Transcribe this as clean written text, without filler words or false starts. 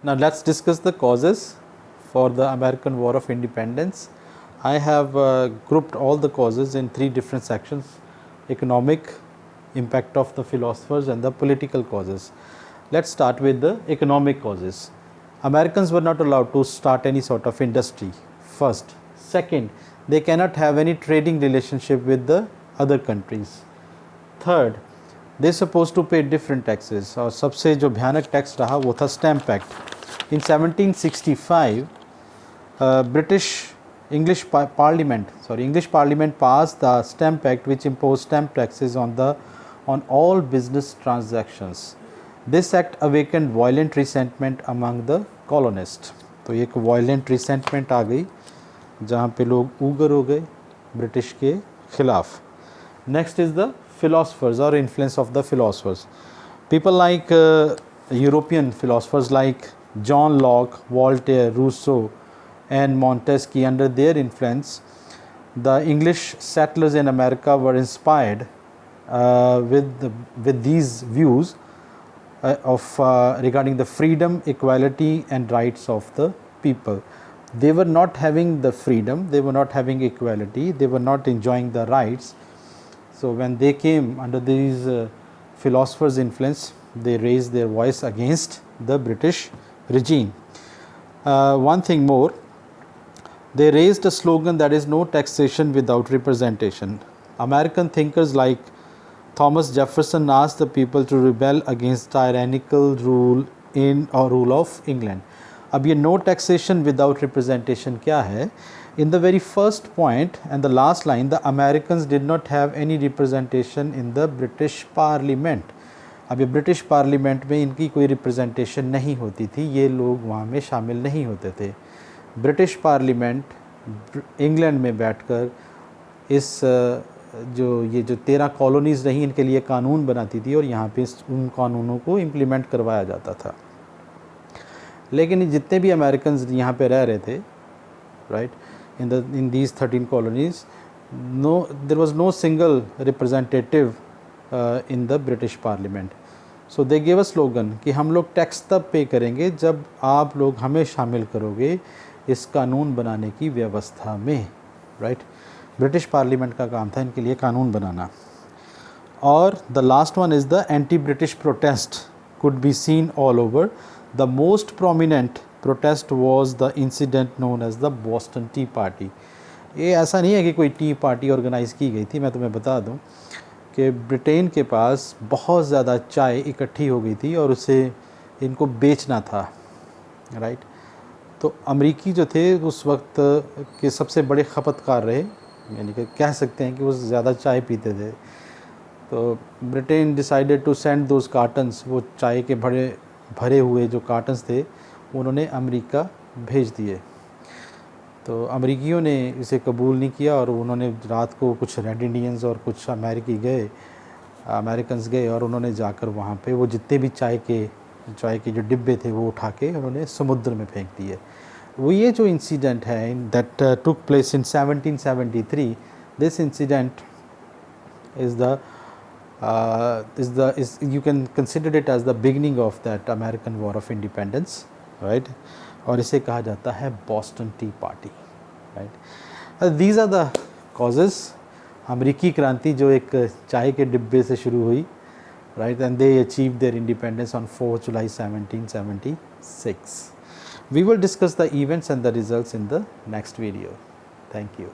Now let's discuss the causes for the American War of Independence. I have grouped all the causes in three different sections: economic, impact of the philosophers, and the political causes. Let's start with the economic causes. Americans were not allowed to start any sort of industry, first. Second, they cannot have any trading relationship with the other countries. Third, they supposed to pay different taxes, और सबसे जो भयानक tax रहा वो था stamp act. In 1765, English Parliament passed the Stamp Act, which imposed stamp taxes on all business transactions. This act awakened violent resentment among the colonists. तो एक violent resentment आ गई जहाँ पे लोग उग्र हो गए ब्रिटिश के खिलाफ. Next is the philosophers or influence of the philosophers. People like European philosophers like John Locke, Voltaire, Rousseau and Montesquieu, under their influence the English settlers in America were inspired with these views regarding the freedom, equality and rights of the people. They were not having the freedom, they were not having equality, they were not enjoying the rights. So when they came under these philosophers' influence, they raised their voice against the British regime. One thing more, they raised a slogan that is no taxation without representation. American thinkers like Thomas Jefferson asked the people to rebel against tyrannical rule of England. अब ये no taxation without representation क्या है? In the very first point and the last line, the Americans did not have any representation in the British Parliament. अब ये British Parliament में इनकी कोई representation नहीं होती थी, ये लोग वहाँ में शामिल नहीं होते थे. British Parliament इंग्लैंड में बैठकर इस जो 13 कॉलोनीज़ रही इनके लिए कानून बनाती थी और यहाँ पे उन कानूनों को इम्प्लीमेंट करवाया जाता था. लेकिन जितने भी अमेरिकन यहाँ पे रह रहे थे, right, in these 13 colonies, there was no single representative in the British Parliament. So they gave a slogan कि हम लोग टैक्स तब पे करेंगे जब आप लोग हमें शामिल करोगे इस कानून बनाने की व्यवस्था में, राइट. ब्रिटिश पार्लियामेंट का काम था इनके लिए कानून बनाना. और the last one is the anti British protest could be seen all over. The most prominent protest was the incident known as the Boston tea party. ये ऐसा नहीं है कि कोई टी पार्टी ऑर्गेनाइज़ की गई थी. मैं तुम्हें बता दूं कि ब्रिटेन के पास बहुत ज़्यादा चाय इकट्ठी हो गई थी और उसे इनको बेचना था, राइट. तो अमरीकी जो थे उस वक्त के सबसे बड़े खपतकार रहे, यानी कि कह सकते हैं कि वो ज़्यादा चाय पीते थे. तो Britain decided to send those cartons, वो चाय के भरे हुए जो कार्टन्स थे उन्होंने अमेरिका भेज दिए. तो अमेरिकियों ने इसे कबूल नहीं किया और उन्होंने रात को कुछ रेड इंडियंस और कुछ अमेरिकन्स गए और उन्होंने जाकर वहाँ पे वो जितने भी चाय के जो डिब्बे थे वो उठा के उन्होंने समुद्र में फेंक दिए. वो ये जो इंसिडेंट है that took place in 1773, this incident is you can consider it as the beginning of that American War of Independence, right. और इसे कहा जाता है Boston tea party, right. These are the causes. अमरीकी क्रांति जो एक चाय के डिब्बे से शुरू हुई, right, and they achieved their independence on 4 July 1776. We will discuss the events and the results in the next video. Thank you.